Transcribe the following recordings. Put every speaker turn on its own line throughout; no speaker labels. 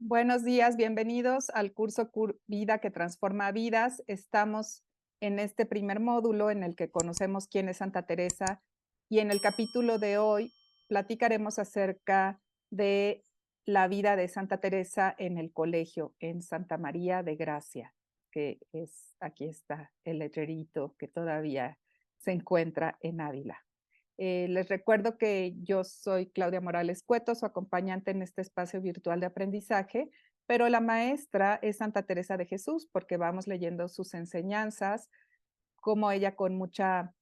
Buenos días, bienvenidos al curso Vida que transforma vidas. Estamos en este primer módulo en el que conocemos quién es Santa Teresa y en el capítulo de hoy platicaremos acerca de la vida de Santa Teresa en el colegio, en Santa María de Gracia, que es, aquí está el letrerito que todavía se encuentra en Ávila. Les recuerdo que yo soy Claudia Morales Cueto, su acompañante en este espacio virtual de aprendizaje, pero la maestra es Santa Teresa de Jesús, porque vamos leyendo sus enseñanzas, como ella con mucha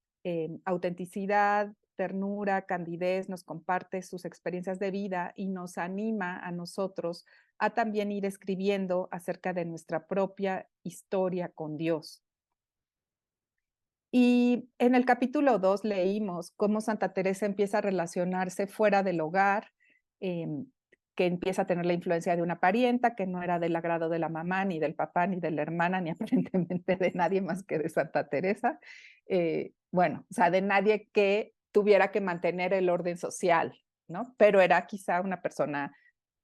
autenticidad, ternura, candidez, nos comparte sus experiencias de vida y nos anima a nosotros a también ir escribiendo acerca de nuestra propia historia con Dios. Y en el capítulo 2 leímos cómo Santa Teresa empieza a relacionarse fuera del hogar, que empieza a tener la influencia de una parienta que no era del agrado de la mamá, ni del papá, ni de la hermana, ni aparentemente de nadie más que de Santa Teresa. Bueno, o sea, de nadie que tuviera que mantener el orden social, ¿no? Pero era quizá una persona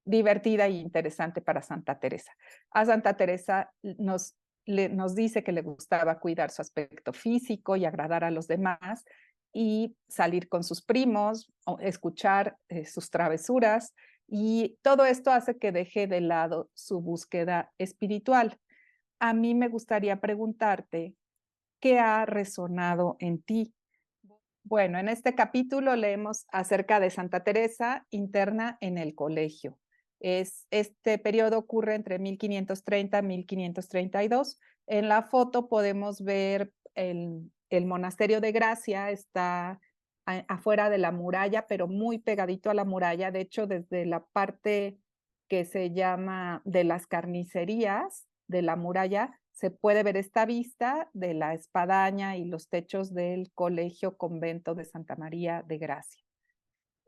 divertida e interesante para Santa Teresa. A Santa Teresa nos dice que le gustaba cuidar su aspecto físico y agradar a los demás y salir con sus primos, o escuchar sus travesuras, y todo esto hace que deje de lado su búsqueda espiritual. A mí me gustaría preguntarte, ¿qué ha resonado en ti? Bueno, en este capítulo leemos acerca de Santa Teresa interna en el colegio. Este periodo ocurre entre 1530 y 1532. En la foto podemos ver el monasterio de Gracia, está afuera de la muralla, pero muy pegadito a la muralla. De hecho, desde la parte que se llama de las carnicerías de la muralla, se puede ver esta vista de la espadaña y los techos del colegio convento de Santa María de Gracia.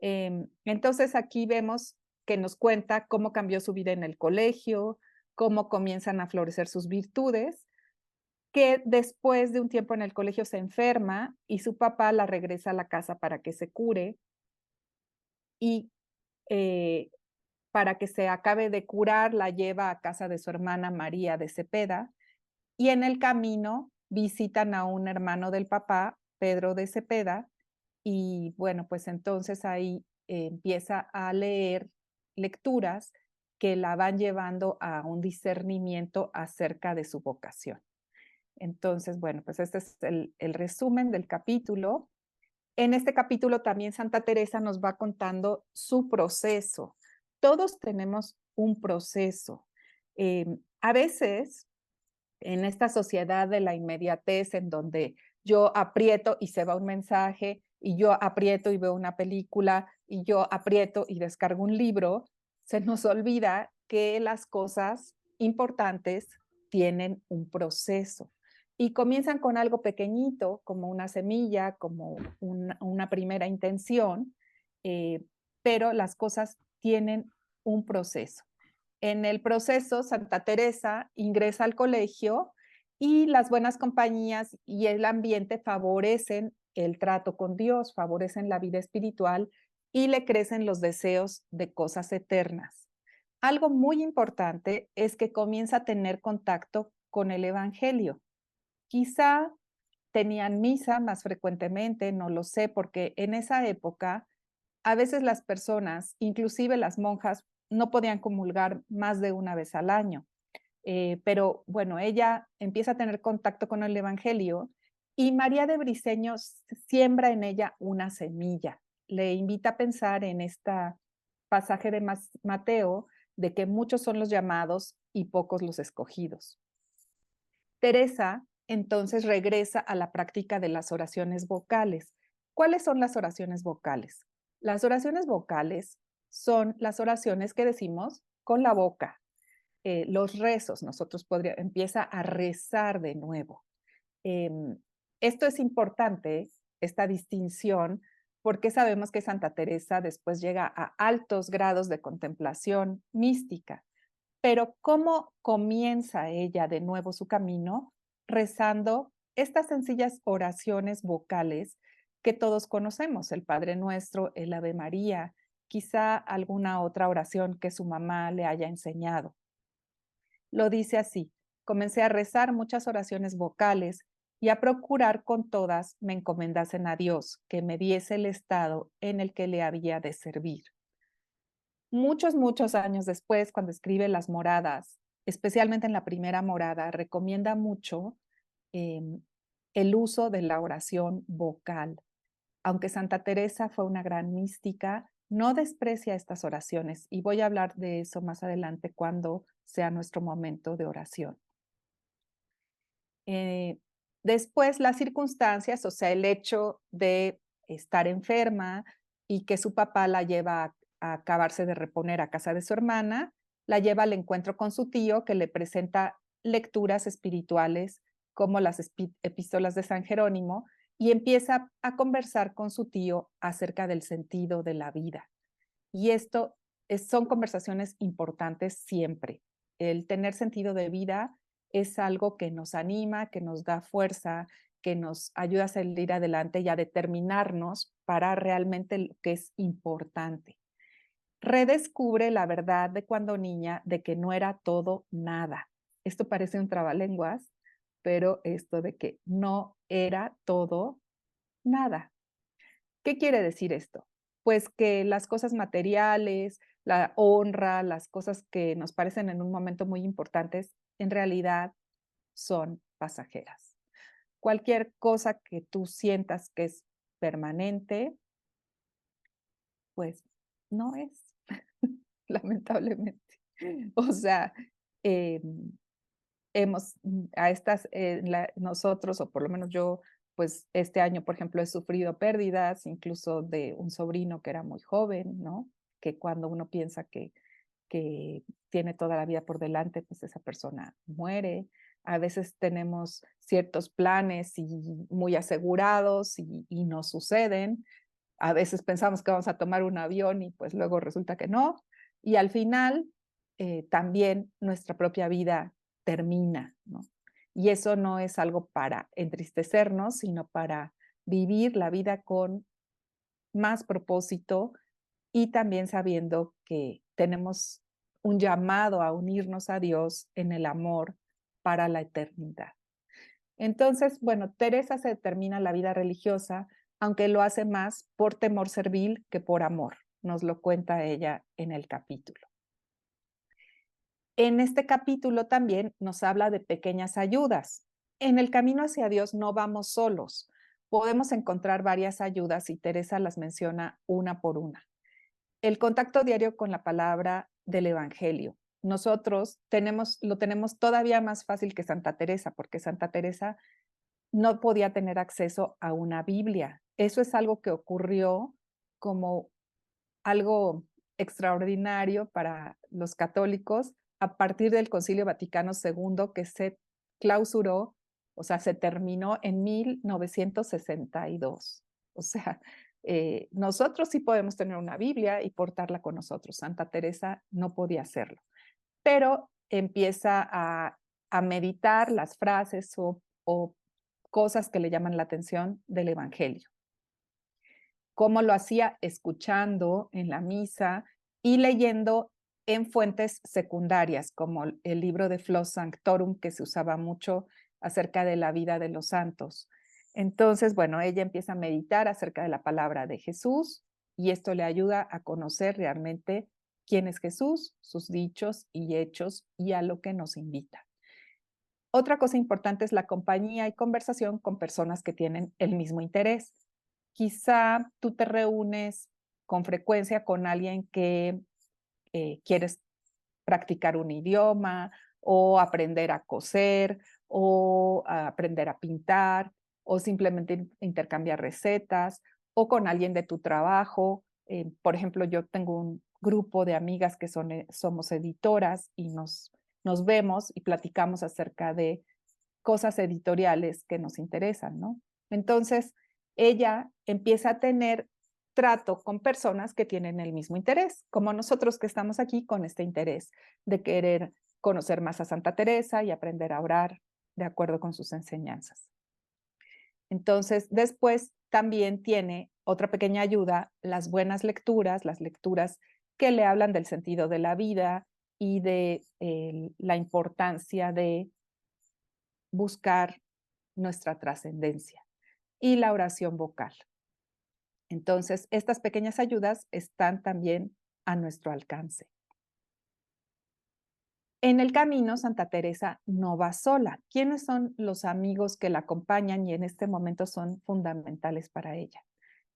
Entonces aquí vemos que nos cuenta cómo cambió su vida en el colegio, cómo comienzan a florecer sus virtudes, que después de un tiempo en el colegio se enferma y su papá la regresa a la casa para que se cure y eh, para que se acabe de curar la lleva a casa de su hermana María de Cepeda. Y en el camino visitan a un hermano del papá, Pedro de Cepeda, y bueno, pues entonces ahí empieza a leer lecturas que la van llevando a un discernimiento acerca de su vocación. Entonces, bueno, pues este es el resumen del capítulo. En este capítulo también Santa Teresa nos va contando su proceso. Todos tenemos un proceso. A veces en esta sociedad de la inmediatez en donde yo aprieto y se va un mensaje, y yo aprieto y veo una película, y yo aprieto y descargo un libro, se nos olvida que las cosas importantes tienen un proceso y comienzan con algo pequeñito, como una semilla, como una primera intención, eh, pero las cosas tienen un proceso. En el proceso, Santa Teresa ingresa al colegio y las buenas compañías y el ambiente favorecen el trato con Dios, favorecen la vida espiritual y le crecen los deseos de cosas eternas. Algo muy importante es que comienza a tener contacto con el Evangelio. Quizá tenían misa más frecuentemente, no lo sé, porque en esa época a veces las personas, inclusive las monjas, no podían comulgar más de una vez al año. Pero bueno, ella empieza a tener contacto con el Evangelio y María de Briceño siembra en ella una semilla. Le invita a pensar en este pasaje de Mateo, de que muchos son los llamados y pocos los escogidos. Teresa entonces regresa a la práctica de las oraciones vocales. ¿Cuáles son las oraciones vocales? Las oraciones vocales son las oraciones que decimos con la boca. Los rezos, empieza a rezar de nuevo. Eh, Esto es importante, esta distinción, porque sabemos que Santa Teresa después llega a altos grados de contemplación mística. Pero ¿cómo comienza ella de nuevo su camino? Rezando estas sencillas oraciones vocales que todos conocemos, el Padre Nuestro, el Ave María, quizá alguna otra oración que su mamá le haya enseñado. Lo dice así: comencé a rezar muchas oraciones vocales y a procurar con todas me encomendasen a Dios, que me diese el estado en el que le había de servir. Muchos, muchos años después, cuando escribe Las Moradas, especialmente en la primera morada, recomienda mucho em, el uso de la oración vocal. Aunque Santa Teresa fue una gran mística, no desprecia estas oraciones y voy a hablar de eso más adelante cuando sea nuestro momento de oración. Eh, Después, las circunstancias, o sea, el hecho de estar enferma y que su papá la lleva a acabarse de reponer a casa de su hermana, la lleva al encuentro con su tío, que le presenta lecturas espirituales como las epístolas de San Jerónimo, y empieza a conversar con su tío acerca del sentido de la vida. Y esto son conversaciones importantes siempre. El tener sentido de vida es algo que nos anima, que nos da fuerza, que nos ayuda a salir adelante y a determinarnos para realmente lo que es importante. Redescubre la verdad de cuando niña de que no era todo nada. Esto parece un trabalenguas, pero esto de que no era todo nada. ¿Qué quiere decir esto? Pues que las cosas materiales, la honra, las cosas que nos parecen en un momento muy importantes, en realidad son pasajeras. Cualquier cosa que tú sientas que es permanente, pues no es, lamentablemente. O sea, em, a estas, nosotros, o por lo menos yo, pues este año, por ejemplo, he sufrido pérdidas, incluso de un sobrino que era muy joven, ¿no? Que cuando uno piensa que tiene toda la vida por delante, pues esa persona muere. A veces tenemos ciertos planes y muy asegurados y no suceden. A veces pensamos que vamos a tomar un avión y pues luego resulta que no. Y al final también nuestra propia vida termina, ¿no? Y eso no es algo para entristecernos, sino para vivir la vida con más propósito y también sabiendo que tenemos un llamado a unirnos a Dios en el amor para la eternidad. Entonces, bueno, Teresa se determina la vida religiosa, aunque lo hace más por temor servil que por amor. Nos lo cuenta ella en el capítulo. En este capítulo también nos habla de pequeñas ayudas. En el camino hacia Dios no vamos solos. Podemos encontrar varias ayudas y Teresa las menciona una por una. El contacto diario con la palabra del Evangelio. Nosotros lo tenemos todavía más fácil que Santa Teresa, porque Santa Teresa no podía tener acceso a una Biblia. Eso es algo que ocurrió como algo extraordinario para los católicos a partir del Concilio Vaticano II que se clausuró, o sea, se terminó en 1962. O sea, nosotros sí podemos tener una Biblia y portarla con nosotros. Santa Teresa no podía hacerlo, pero empieza a meditar las frases o cosas que le llaman la atención del Evangelio. Cómo lo hacía escuchando en la misa y leyendo en fuentes secundarias, como el libro de Flos Sanctorum, que se usaba mucho acerca de la vida de los santos. Entonces, bueno, ella empieza a meditar acerca de la palabra de Jesús y esto le ayuda a conocer realmente quién es Jesús, sus dichos y hechos y a lo que nos invita. Otra cosa importante es la compañía y conversación con personas que tienen el mismo interés. Quizá tú te reúnes con frecuencia con alguien que quieres practicar un idioma o aprender a coser o a aprender a pintar o simplemente intercambiar recetas o con alguien de tu trabajo. Por ejemplo, yo tengo un grupo de amigas que somos editoras y nos vemos y platicamos acerca de cosas editoriales que nos interesan, ¿no? Entonces, ella empieza a tener trato con personas que tienen el mismo interés, como nosotros que estamos aquí con este interés de querer conocer más a Santa Teresa y aprender a orar de acuerdo con sus enseñanzas. Entonces, después también tiene otra pequeña ayuda, las buenas lecturas, las lecturas que le hablan del sentido de la vida y de la importancia de buscar nuestra trascendencia, y la oración vocal. Entonces, estas pequeñas ayudas están también a nuestro alcance. En el camino, Santa Teresa no va sola. ¿Quiénes son los amigos que la acompañan y en este momento son fundamentales para ella?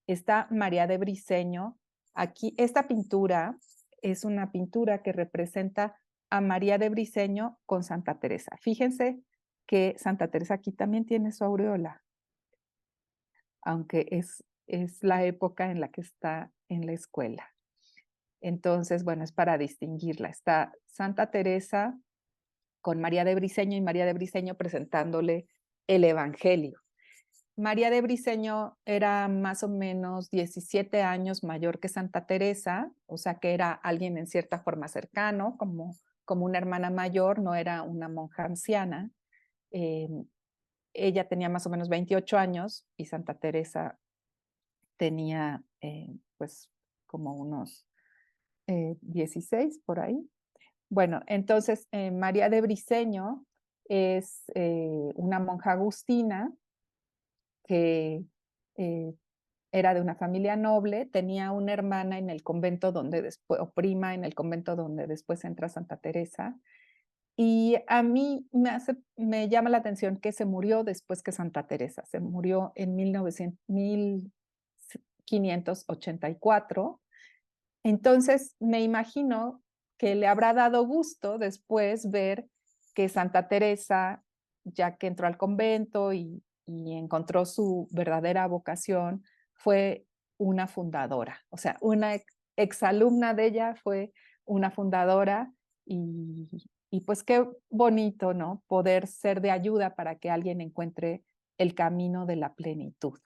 Está María de Briceño. Aquí, esta pintura es una pintura que representa a María de Briceño con Santa Teresa. Fíjense que Santa Teresa aquí también tiene su aureola, aunque es la época en la que está en la escuela. Entonces, bueno, es para distinguirla. Está Santa Teresa con María de Briceño y María de Briceño presentándole el Evangelio. María de Briceño era más o menos 17 años mayor que Santa Teresa, o sea que era alguien en cierta forma cercano, como una hermana mayor, no era una monja anciana. Ella tenía más o menos 28 años y Santa Teresa tenía pues como unos 16 por ahí. Bueno, entonces María de Briceño es una monja agustina que era de una familia noble, tenía una hermana en el convento donde después, o prima en el convento donde después entra Santa Teresa. Y a mí me llama la atención que se murió después que Santa Teresa, se murió en 1584. Entonces me imagino que le habrá dado gusto después ver que Santa Teresa, ya que entró al convento y encontró su verdadera vocación, fue una fundadora. O sea, una exalumna de ella fue una fundadora y pues qué bonito, ¿no? Poder ser de ayuda para que alguien encuentre el camino de la plenitud.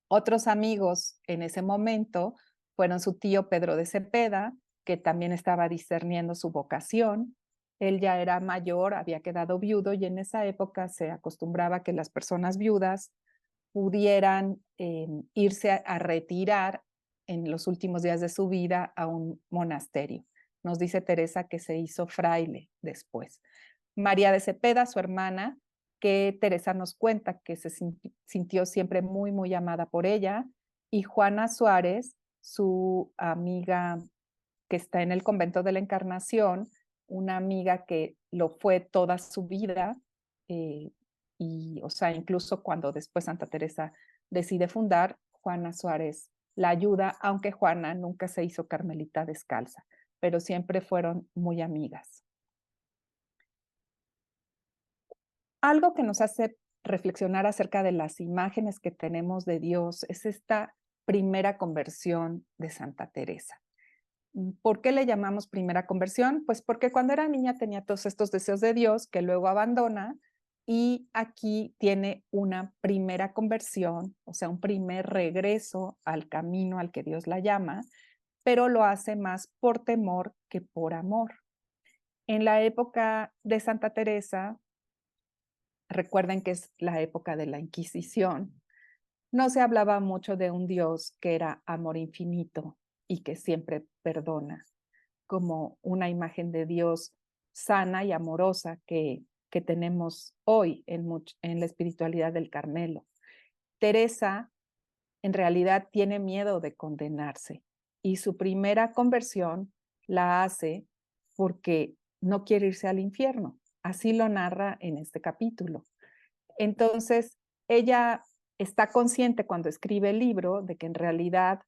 Otros amigos en ese momento fueron su tío Pedro de Cepeda, que también estaba discerniendo su vocación. Él ya era mayor, había quedado viudo y en esa época se acostumbraba que las personas viudas pudieran irse a retirar en los últimos días de su vida a un monasterio. Nos dice Teresa que se hizo fraile después. María de Cepeda, su hermana, que Teresa nos cuenta que se sintió siempre muy, muy amada por ella, y Juana Suárez, su amiga que está en el convento de la Encarnación, una amiga que lo fue toda su vida, y, o sea, incluso cuando después Santa Teresa decide fundar, Juana Suárez la ayuda, aunque Juana nunca se hizo carmelita descalza, pero siempre fueron muy amigas. Algo que nos hace reflexionar acerca de las imágenes que tenemos de Dios es esta primera conversión de Santa Teresa. ¿Por qué le llamamos primera conversión? Pues porque cuando era niña tenía todos estos deseos de Dios que luego abandona y aquí tiene una primera conversión, o sea, un primer regreso al camino al que Dios la llama, pero lo hace más por temor que por amor. En la época de Santa Teresa, recuerden que es la época de la Inquisición, no se hablaba mucho de un Dios que era amor infinito y que siempre perdona, como una imagen de Dios sana y amorosa que tenemos hoy en la espiritualidad del Carmelo. Teresa en realidad tiene miedo de condenarse y su primera conversión la hace porque no quiere irse al infierno. Así lo narra en este capítulo. Entonces, ella está consciente cuando escribe el libro de que en realidad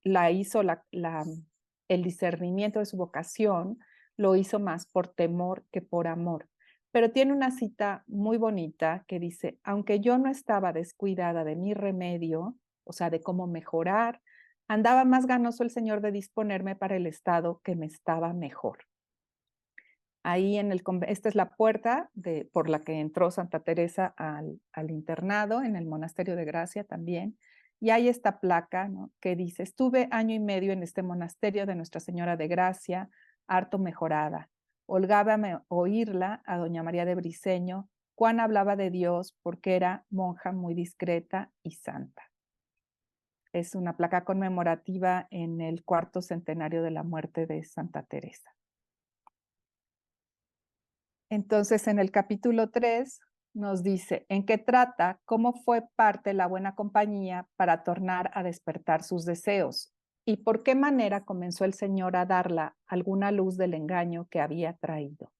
la hizo el discernimiento de su vocación, lo hizo más por temor que por amor. Pero tiene una cita muy bonita que dice, aunque yo no estaba descuidada de mi remedio, o sea, de cómo mejorar, andaba más ganoso el Señor de disponerme para el estado que me estaba mejor. Ahí esta es la puerta por la que entró Santa Teresa al internado, en el Monasterio de Gracia también. Y hay esta placa, ¿no?, que dice, estuve año y medio en este monasterio de Nuestra Señora de Gracia, harto mejorada. Holgábame oírla a doña María de Briceño, cuán hablaba de Dios, porque era monja muy discreta y santa. Es una placa conmemorativa en el 4º centenario de la muerte de Santa Teresa. Entonces, en el capítulo 3 nos dice en qué trata cómo fue parte la buena compañía para tornar a despertar sus deseos y por qué manera comenzó el Señor a darla alguna luz del engaño que había traído.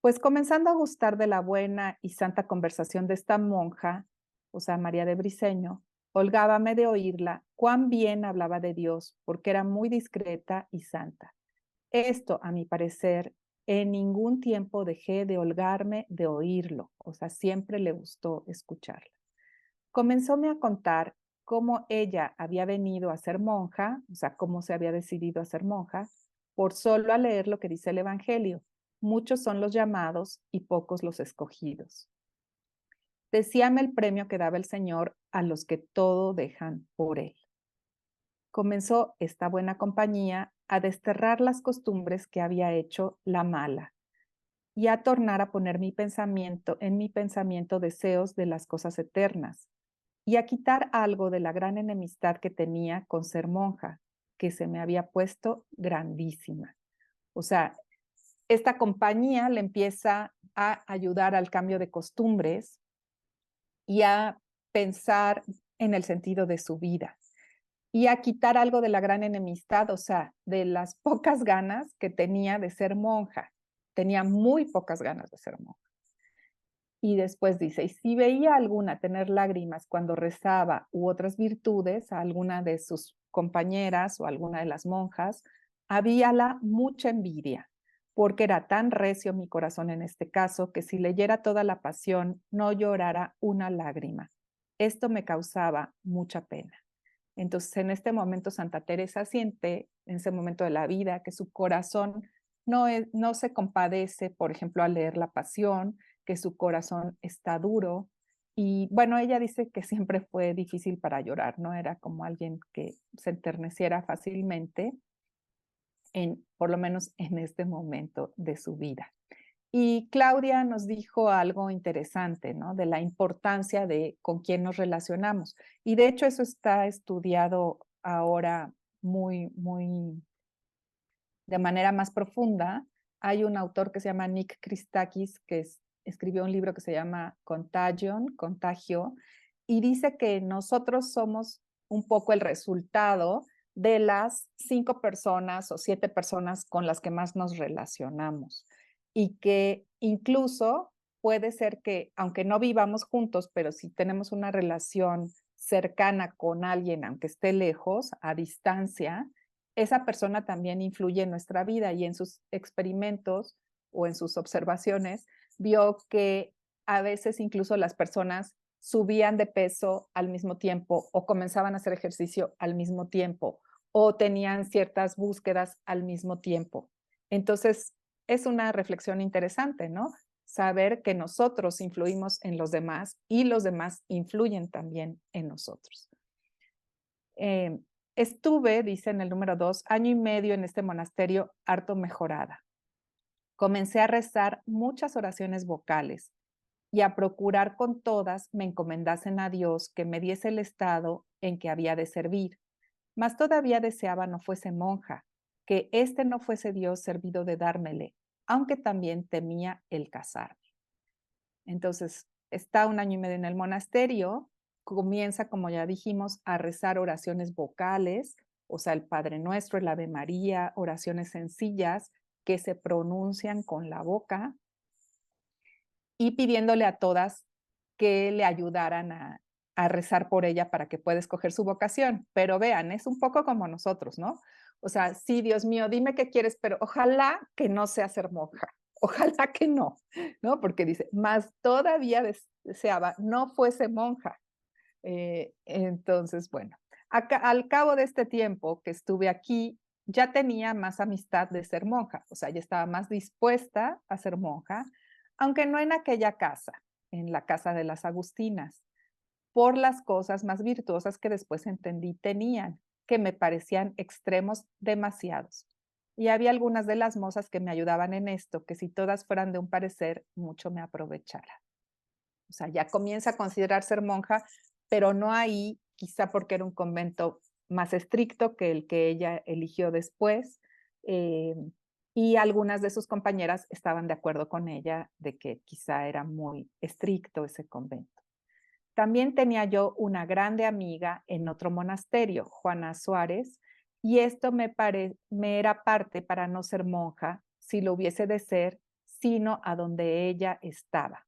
Pues comenzando a gustar de la buena y santa conversación de esta monja, o sea, María de Briceño, holgábame de oírla cuán bien hablaba de Dios, porque era muy discreta y santa. Esto, a mi parecer, en ningún tiempo dejé de holgarme de oírlo, o sea, siempre le gustó escucharla. Comenzóme a contar cómo ella había venido a ser monja, o sea, cómo se había decidido a ser monja, por solo a leer lo que dice el Evangelio. Muchos son los llamados y pocos los escogidos. Decíame el premio que daba el Señor a los que todo dejan por Él. Comenzó esta buena compañía a desterrar las costumbres que había hecho la mala y a tornar a poner en mi pensamiento deseos de las cosas eternas y a quitar algo de la gran enemistad que tenía con ser monja, que se me había puesto grandísima. O sea, esta compañía le empieza a ayudar al cambio de costumbres y a pensar en el sentido de su vida y a quitar algo de la gran enemistad, o sea, de las pocas ganas que tenía de ser monja. Tenía muy pocas ganas de ser monja. Y después dice, y si veía a alguna tener lágrimas cuando rezaba u otras virtudes, a alguna de sus compañeras o alguna de las monjas, habíala mucha envidia, porque era tan recio mi corazón en este caso, que si leyera toda la pasión, no llorara una lágrima. Esto me causaba mucha pena. Entonces, en este momento, Santa Teresa siente, en ese momento de la vida, que su corazón no se compadece, por ejemplo, al leer la Pasión, que su corazón está duro. Y bueno, ella dice que siempre fue difícil para llorar, no era como alguien que se enterneciera fácilmente, por lo menos en este momento de su vida. Y Claudia nos dijo algo interesante, ¿no? De la importancia de con quién nos relacionamos. Y de hecho eso está estudiado ahora de manera más profunda. Hay un autor que se llama Nick Christakis que escribió un libro que se llama Contagio, y dice que nosotros somos un poco el resultado de las 5 personas o 7 personas con las que más nos relacionamos. Y que incluso puede ser que, aunque no vivamos juntos, pero si tenemos una relación cercana con alguien, aunque esté lejos, a distancia, esa persona también influye en nuestra vida y en sus experimentos o en sus observaciones vio que a veces incluso las personas subían de peso al mismo tiempo o comenzaban a hacer ejercicio al mismo tiempo o tenían ciertas búsquedas al mismo tiempo. Entonces, es una reflexión interesante, ¿no? Saber que nosotros influimos en los demás y los demás influyen también en nosotros. Estuve, dice en el número 2, año y medio en este monasterio harto mejorada. Comencé a rezar muchas oraciones vocales y a procurar con todas me encomendasen a Dios que me diese el estado en que había de servir. Mas todavía deseaba no fuese monja, que este no fuese Dios servido de dármele, aunque también temía el casarme. Entonces, está un año y medio en el monasterio, comienza, como ya dijimos, a rezar oraciones vocales, o sea, el Padre Nuestro, el Ave María, oraciones sencillas que se pronuncian con la boca y pidiéndole a todas que le ayudaran a rezar por ella para que pueda escoger su vocación. Pero vean, es un poco como nosotros, ¿no? O sea, sí, Dios mío, dime qué quieres, pero ojalá que no sea ser monja. Ojalá que no, ¿no? Porque dice, más todavía deseaba no fuese monja. Entonces, bueno, al cabo de este tiempo que estuve aquí, ya tenía más amistad de ser monja, o sea, ya estaba más dispuesta a ser monja, aunque no en aquella casa, en la casa de las Agustinas, por las cosas más virtuosas que después entendí tenían, que me parecían extremos demasiados. Y había algunas de las mozas que me ayudaban en esto, que si todas fueran de un parecer, mucho me aprovechara. O sea, ya comienza a considerar ser monja, pero no ahí quizá porque era un convento más estricto que el que ella eligió después, y algunas de sus compañeras estaban de acuerdo con ella de que quizá era muy estricto ese convento. También tenía yo una grande amiga en otro monasterio, Juana Suárez, y esto me era parte para no ser monja, si lo hubiese de ser, sino a donde ella estaba.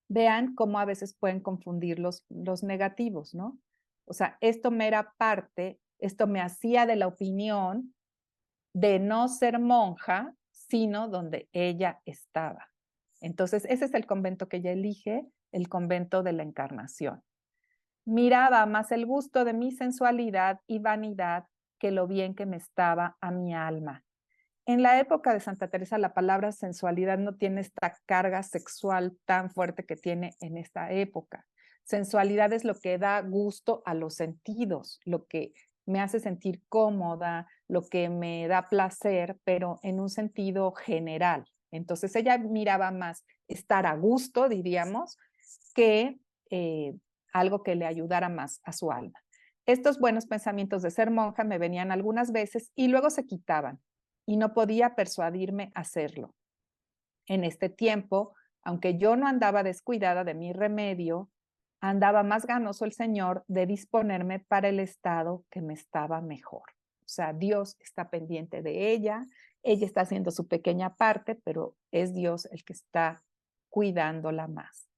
Vean cómo a veces pueden confundir los negativos, ¿no? O sea, esto me era parte, esto me hacía de la opinión de no ser monja, sino donde ella estaba. Entonces, ese es el convento que ella elige, el convento de la Encarnación. Miraba más el gusto de mi sensualidad y vanidad que lo bien que me estaba a mi alma. En la época de Santa Teresa, la palabra sensualidad no tiene esta carga sexual tan fuerte que tiene en esta época. Sensualidad es lo que da gusto a los sentidos, lo que me hace sentir cómoda, lo que me da placer, pero en un sentido general. Entonces ella miraba más estar a gusto, diríamos, que algo que le ayudara más a su alma. Estos buenos pensamientos de ser monja me venían algunas veces y luego se quitaban y no podía persuadirme a hacerlo. En este tiempo, aunque yo no andaba descuidada de mi remedio, andaba más ganoso el Señor de disponerme para el estado que me estaba mejor. O sea, Dios está pendiente de ella está haciendo su pequeña parte, pero es Dios el que está cuidándola más.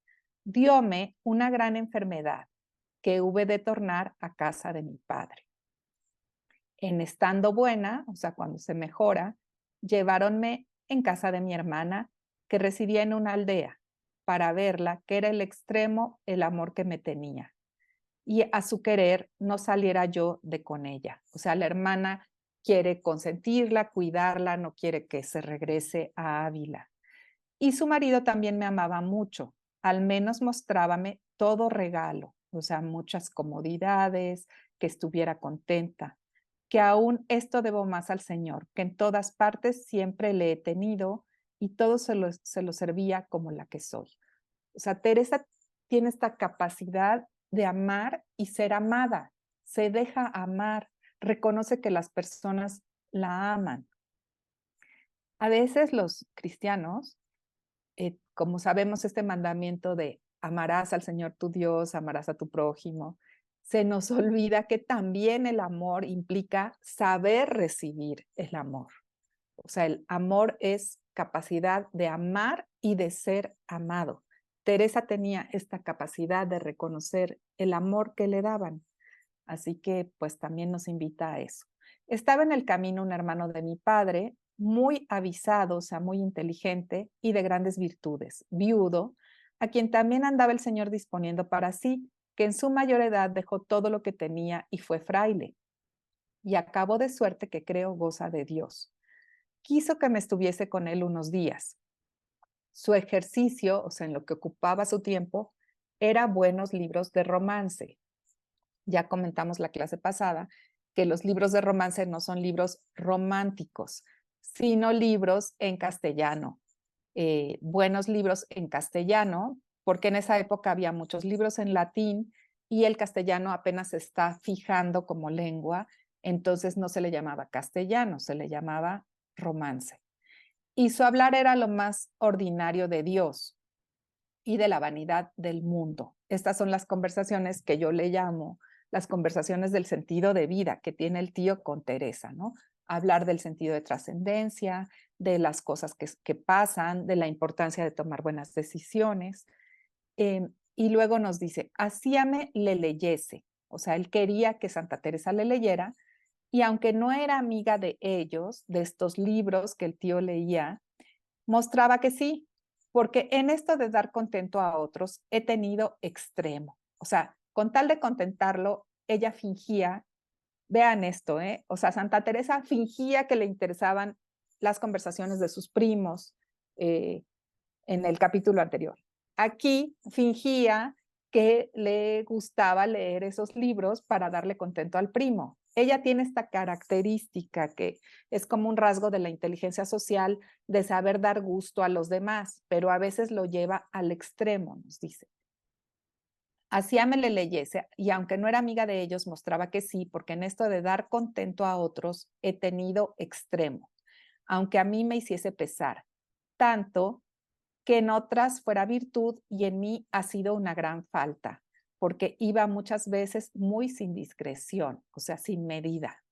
Dióme una gran enfermedad que hube de tornar a casa de mi padre. En estando buena, o sea, cuando se mejora, lleváronme en casa de mi hermana, que residía en una aldea, para verla, que era el extremo el amor que me tenía. Y a su querer no saliera yo de con ella. O sea, la hermana quiere consentirla, cuidarla, no quiere que se regrese a Ávila. Y su marido también me amaba mucho, al menos mostrábame todo regalo, o sea, muchas comodidades, que estuviera contenta, que aún esto debo más al Señor, que en todas partes siempre le he tenido y todo se lo servía como la que soy. O sea, Teresa tiene esta capacidad de amar y ser amada, se deja amar, reconoce que las personas la aman. A veces los cristianos, como sabemos, este mandamiento de amarás al Señor tu Dios, amarás a tu prójimo, se nos olvida que también el amor implica saber recibir el amor. O sea, el amor es capacidad de amar y de ser amado. Teresa tenía esta capacidad de reconocer el amor que le daban. Así que pues también nos invita a eso. Estaba en el camino un hermano de mi padre, muy avisado, o sea, muy inteligente y de grandes virtudes, viudo, a quien también andaba el Señor disponiendo para sí, que en su mayor edad dejó todo lo que tenía y fue fraile. Y acabó de suerte que creo goza de Dios. Quiso que me estuviese con él unos días. Su ejercicio, o sea, en lo que ocupaba su tiempo, era buenos libros de romance. Ya comentamos la clase pasada que los libros de romance no son libros románticos, sino libros en castellano. Buenos libros en castellano, porque en esa época había muchos libros en latín y el castellano apenas se está fijando como lengua, entonces no se le llamaba castellano, se le llamaba romance. Y su hablar era lo más ordinario de Dios y de la vanidad del mundo. Estas son las conversaciones que yo le llamo las conversaciones del sentido de vida que tiene el tío con Teresa, ¿no? Hablar del sentido de trascendencia, de las cosas que pasan, de la importancia de tomar buenas decisiones. Y luego nos dice, hacíame le leyese. O sea, él quería que Santa Teresa le leyera, y aunque no era amiga de ellos, de estos libros que el tío leía, mostraba que sí, porque en esto de dar contento a otros he tenido extremo. O sea, con tal de contentarlo, ella fingía, vean esto, ¿eh? O sea, Santa Teresa fingía que le interesaban las conversaciones de sus primos en el capítulo anterior. Aquí fingía que le gustaba leer esos libros para darle contento al primo. Ella tiene esta característica que es como un rasgo de la inteligencia social de saber dar gusto a los demás, pero a veces lo lleva al extremo, nos dice. Hacíame le leyese, y aunque no era amiga de ellos, mostraba que sí, porque en esto de dar contento a otros he tenido extremo, aunque a mí me hiciese pesar, tanto que en otras fuera virtud y en mí ha sido una gran falta, porque iba muchas veces muy sin discreción, o sea, sin medida.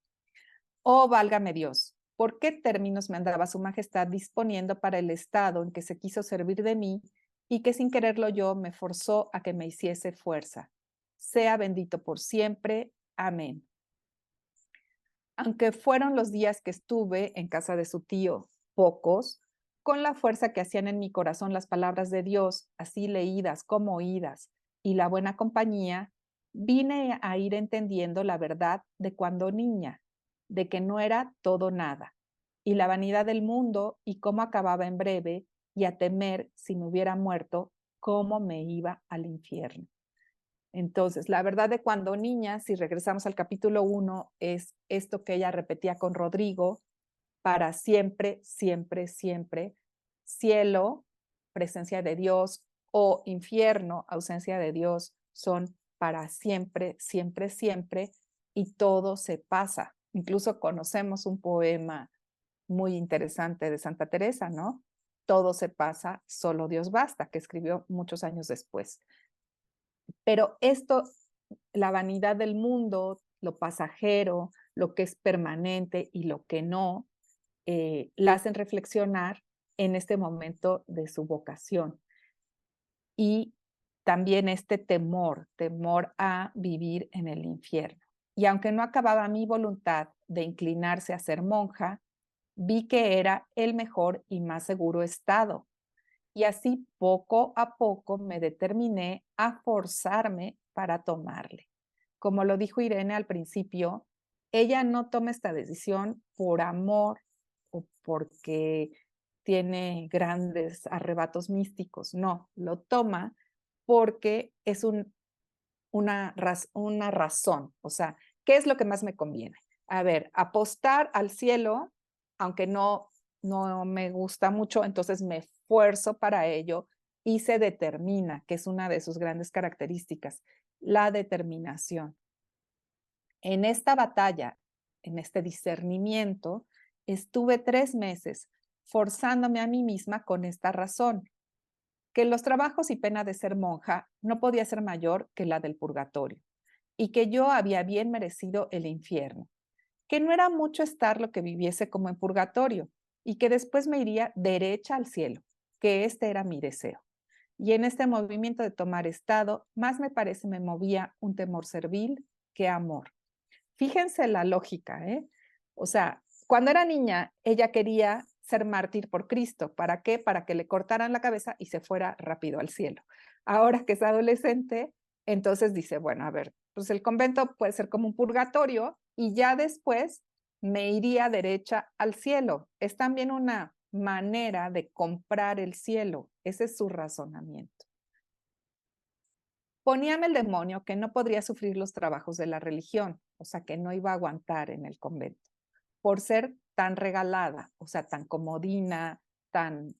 Oh, válgame Dios, ¿por qué términos me andaba su majestad disponiendo para el estado en que se quiso servir de mí y que sin quererlo yo me forzó a que me hiciese fuerza? Sea bendito por siempre. Amén. Aunque fueron los días que estuve en casa de su tío, pocos, con la fuerza que hacían en mi corazón las palabras de Dios, así leídas como oídas, y la buena compañía, vine a ir entendiendo la verdad de cuando niña, de que no era todo nada, y la vanidad del mundo y cómo acababa en breve, y a temer, si me hubiera muerto, cómo me iba al infierno. Entonces, la verdad de cuando niña, si regresamos al capítulo 1, es esto que ella repetía con Rodrigo: para siempre, siempre, siempre, cielo, presencia de Dios, o infierno, ausencia de Dios, son para siempre, siempre, siempre, y todo se pasa. Incluso conocemos un poema muy interesante de Santa Teresa, ¿no? Todo se pasa, solo Dios basta, que escribió muchos años después. Pero esto, la vanidad del mundo, lo pasajero, lo que es permanente y lo que no, la hacen reflexionar en este momento de su vocación. Y también este temor, temor a vivir en el infierno. Y aunque no acababa mi voluntad de inclinarse a ser monja, vi que era el mejor y más seguro estado. Y así poco a poco me determiné a forzarme para tomarle. Como lo dijo Irene al principio, ella no toma esta decisión por amor o porque tiene grandes arrebatos místicos, no, lo toma porque es una razón, o sea, ¿qué es lo que más me conviene? A ver, apostar al cielo, aunque no me gusta mucho, entonces me esfuerzo para ello y se determina, que es una de sus grandes características, la determinación. En esta batalla, en este discernimiento, estuve 3 meses forzándome a mí misma con esta razón, que los trabajos y pena de ser monja no podía ser mayor que la del purgatorio, y que yo había bien merecido el infierno, que no era mucho estar lo que viviese como en purgatorio, y que después me iría derecha al cielo, que este era mi deseo. Y en este movimiento de tomar estado, más me parece me movía un temor servil que amor. Fíjense la lógica, ¿eh? O sea, cuando era niña, ella quería ser mártir por Cristo. ¿Para qué? Para que le cortaran la cabeza y se fuera rápido al cielo. Ahora que es adolescente, entonces dice, bueno, a ver, pues el convento puede ser como un purgatorio y ya después me iría derecha al cielo. Es también una manera de comprar el cielo. Ese es su razonamiento. Poníame el demonio que no podría sufrir los trabajos de la religión, o sea, que no iba a aguantar en el convento, por ser tan regalada, o sea, tan comodina, tan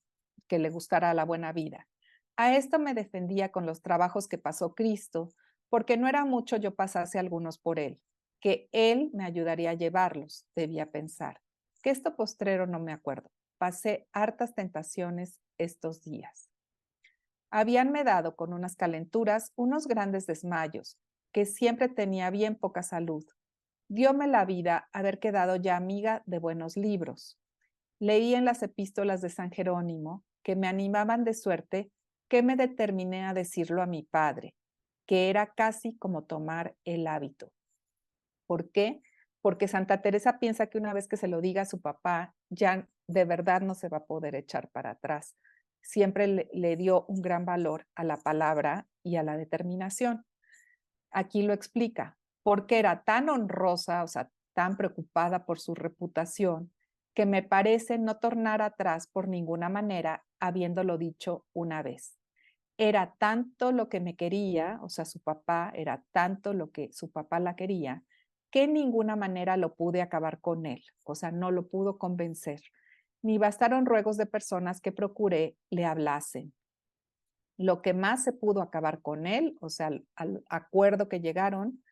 que le gustara la buena vida. A esto me defendía con los trabajos que pasó Cristo, porque no era mucho yo pasase algunos por él, que él me ayudaría a llevarlos, debía pensar. Que esto postrero no me acuerdo. Pasé hartas tentaciones estos días. Habíanme dado con unas calenturas, unos grandes desmayos, que siempre tenía bien poca salud. Dióme la vida haber quedado ya amiga de buenos libros. Leí en las epístolas de San Jerónimo que me animaban de suerte que me determiné a decirlo a mi padre, que era casi como tomar el hábito. ¿Por qué? Porque Santa Teresa piensa que una vez que se lo diga a su papá, ya de verdad no se va a poder echar para atrás. Siempre le dio un gran valor a la palabra y a la determinación. Aquí lo explica, porque era tan honrosa, o sea, tan preocupada por su reputación, que me parece no tornar atrás por ninguna manera, habiéndolo dicho una vez. Era tanto lo que me quería, o sea, su papá, era tanto lo que su papá la quería, que en ninguna manera lo pude acabar con él, o sea, no lo pudo convencer, ni bastaron ruegos de personas que procuré le hablasen. Lo que más se pudo acabar con él, o sea, al acuerdo que llegaron,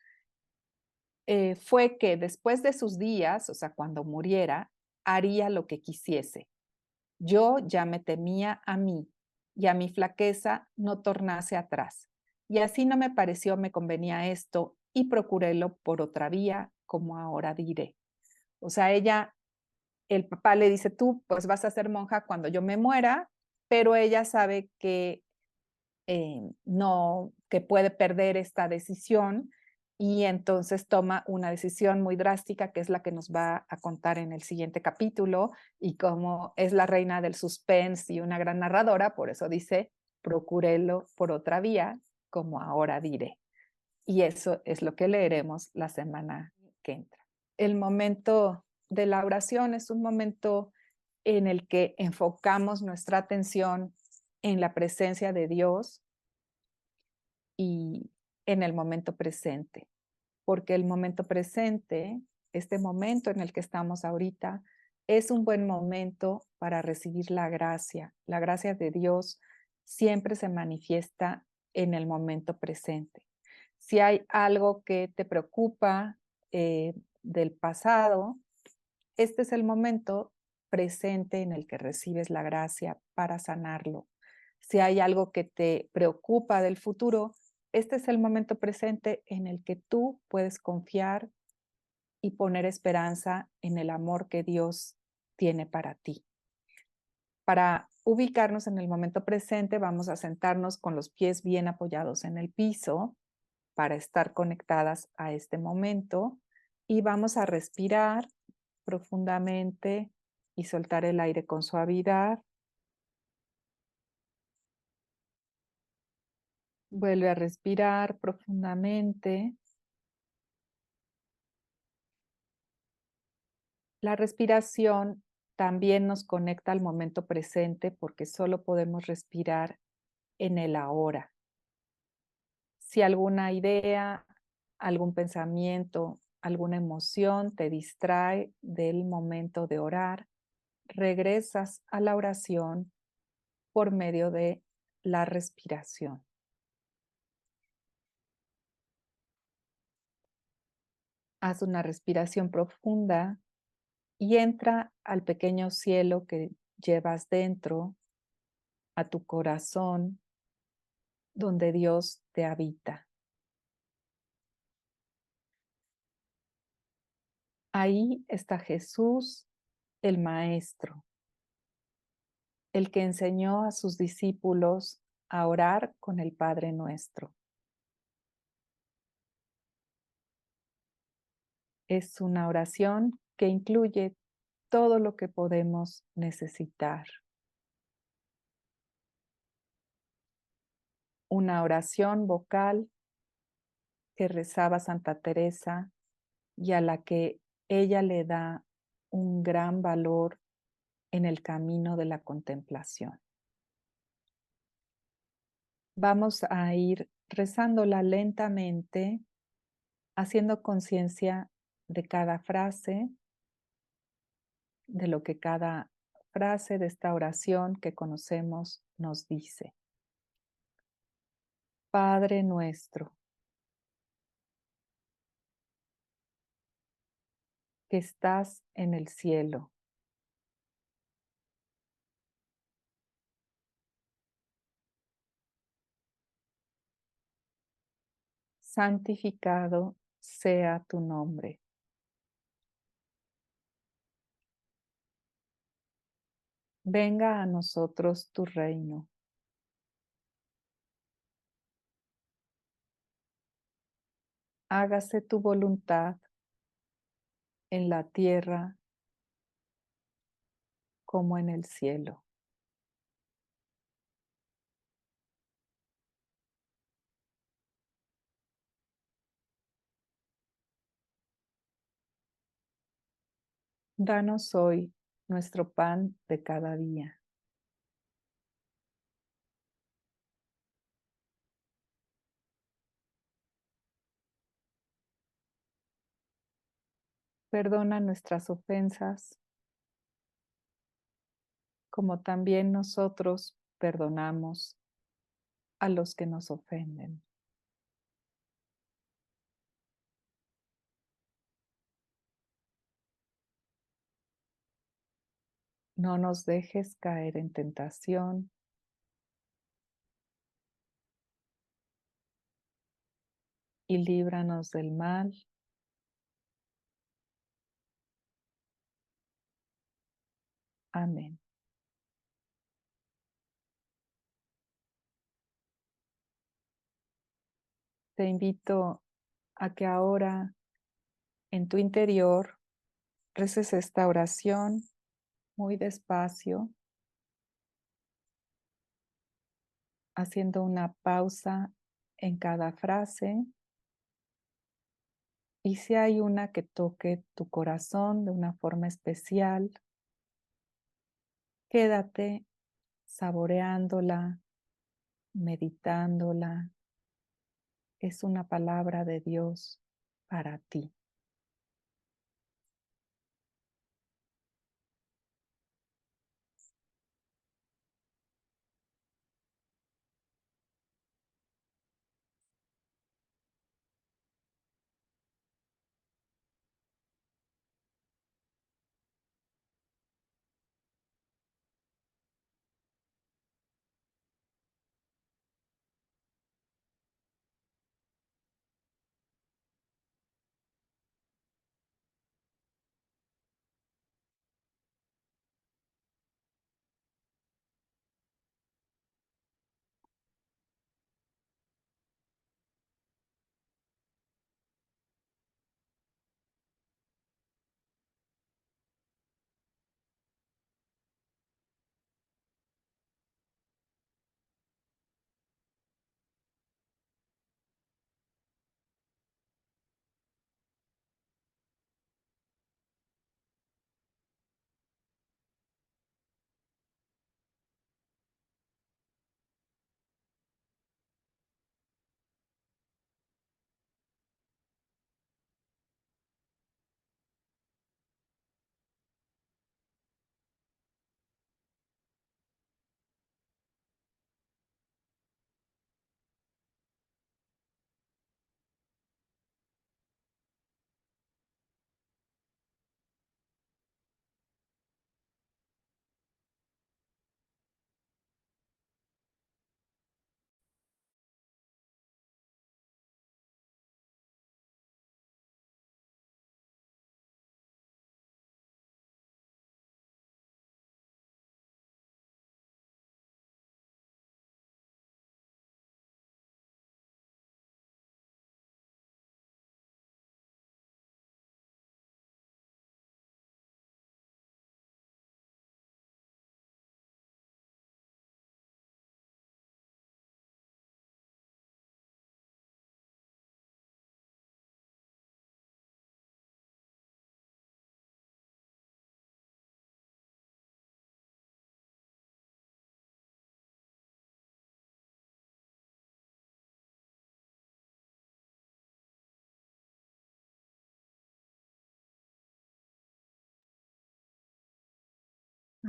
fue que después de sus días, o sea, cuando muriera, haría lo que quisiese. Yo ya me temía a mí, y a mi flaqueza no tornase atrás. Y así no me pareció me convenía esto, y procurélo por otra vía, como ahora diré. O sea, ella, el papá le dice, tú pues vas a ser monja cuando yo me muera, pero ella sabe que no, que puede perder esta decisión y entonces toma una decisión muy drástica que es la que nos va a contar en el siguiente capítulo y como es la reina del suspense y una gran narradora, por eso dice, procúrelo por otra vía, como ahora diré. Y eso es lo que leeremos la semana que entra. El momento de la oración es un momento en el que enfocamos nuestra atención en la presencia de Dios y en el momento presente, porque el momento presente, este momento en el que estamos ahorita, es un buen momento para recibir la gracia. La gracia de Dios siempre se manifiesta en el momento presente. Si hay algo que te preocupa del pasado, este es el momento presente en el que recibes la gracia para sanarlo. Si hay algo que te preocupa del futuro, este es el momento presente en el que tú puedes confiar y poner esperanza en el amor que Dios tiene para ti. Para ubicarnos en el momento presente, vamos a sentarnos con los pies bien apoyados en el piso para estar conectadas a este momento y vamos a respirar profundamente y soltar el aire con suavidad. Vuelve a respirar profundamente. La respiración también nos conecta al momento presente porque solo podemos respirar en el ahora. Si alguna idea, algún pensamiento, alguna emoción te distrae del momento de orar, regresas a la oración por medio de la respiración. Haz una respiración profunda y entra al pequeño cielo que llevas dentro, a tu corazón, donde Dios te habita. Ahí está Jesús, el Maestro, el que enseñó a sus discípulos a orar con el Padre Nuestro. Es una oración que incluye todo lo que podemos necesitar. Una oración vocal que rezaba Santa Teresa y a la que ella le da un gran valor en el camino de la contemplación. Vamos a ir rezándola lentamente, haciendo conciencia de cada frase, de lo que cada frase de esta oración que conocemos nos dice. Padre nuestro, que estás en el cielo, santificado sea tu nombre. Venga a nosotros tu reino. Hágase tu voluntad en la tierra como en el cielo. Danos hoy nuestro pan de cada día. Perdona nuestras ofensas, como también nosotros perdonamos a los que nos ofenden. No nos dejes caer en tentación y líbranos del mal. Amén. Te invito a que ahora en tu interior reces esta oración muy despacio, haciendo una pausa en cada frase. Y si hay una que toque tu corazón de una forma especial, quédate saboreándola, meditándola. Es una palabra de Dios para ti.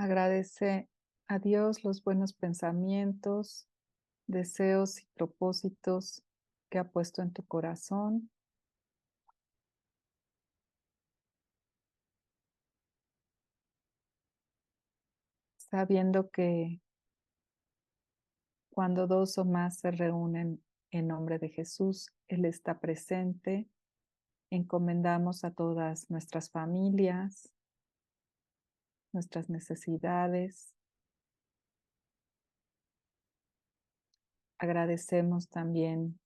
Agradece a Dios los buenos pensamientos, deseos y propósitos que ha puesto en tu corazón, sabiendo que cuando dos o más se reúnen en nombre de Jesús, Él está presente. Encomendamos a todas nuestras familias, nuestras necesidades. Agradecemos también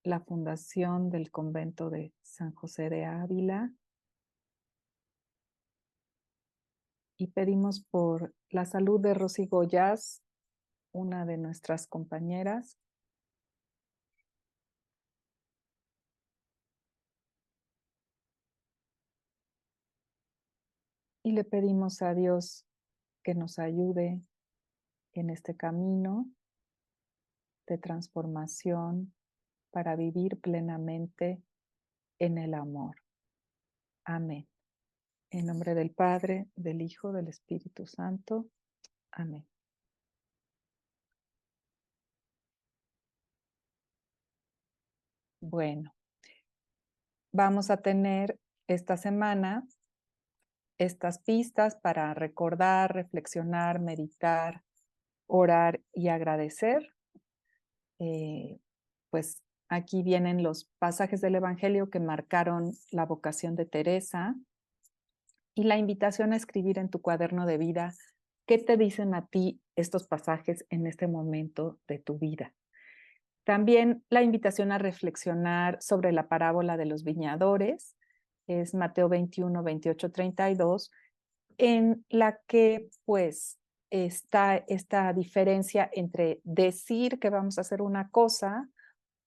la fundación del convento de San José de Ávila y pedimos por la salud de Rosy Goyas, una de nuestras compañeras, y le pedimos a Dios que nos ayude en este camino de transformación para vivir plenamente en el amor. Amén. En nombre del Padre, del Hijo, del Espíritu Santo. Amén. Bueno, vamos a tener esta semana estas pistas para recordar, reflexionar, meditar, orar y agradecer. Eh, pues aquí vienen los pasajes del Evangelio que marcaron la vocación de Teresa y la invitación a escribir en tu cuaderno de vida qué te dicen a ti estos pasajes en este momento de tu vida. También la invitación a reflexionar sobre la parábola de los viñadores, es Mateo 21, 28, 32, en la que pues está esta diferencia entre decir que vamos a hacer una cosa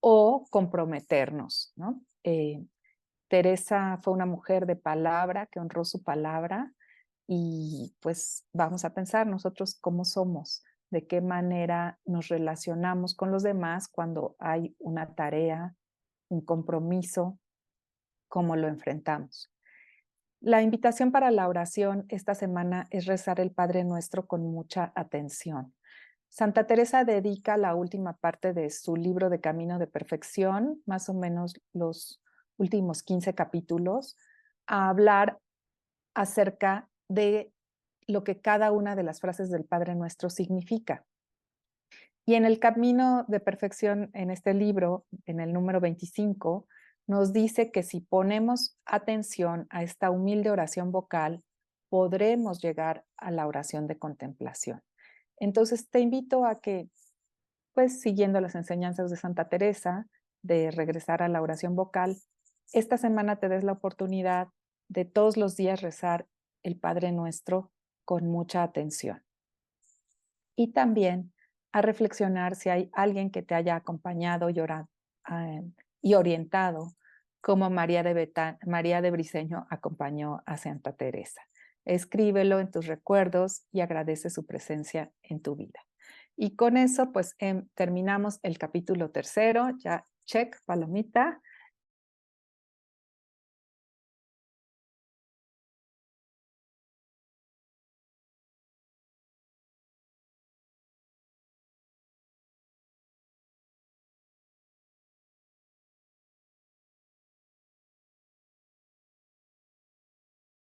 o comprometernos, ¿no? Teresa fue una mujer de palabra que honró su palabra y pues vamos a pensar nosotros cómo somos, de qué manera nos relacionamos con los demás cuando hay una tarea, un compromiso, cómo lo enfrentamos. La invitación para la oración esta semana es rezar el Padre Nuestro con mucha atención. Santa Teresa dedica la última parte de su libro de Camino de Perfección, más o menos los últimos 15 capítulos, a hablar acerca de lo que cada una de las frases del Padre Nuestro significa. Y en el Camino de Perfección, en este libro, en el número 25, nos dice que si ponemos atención a esta humilde oración vocal, podremos llegar a la oración de contemplación. Entonces te invito a que, pues siguiendo las enseñanzas de Santa Teresa, de regresar a la oración vocal, esta semana te des la oportunidad de todos los días rezar el Padre Nuestro con mucha atención. Y también a reflexionar si hay alguien que te haya acompañado y orientado, como María de Briceño acompañó a Santa Teresa. Escríbelo en tus recuerdos y agradece su presencia en tu vida. Y con eso, pues terminamos el capítulo 3, ya check, palomita.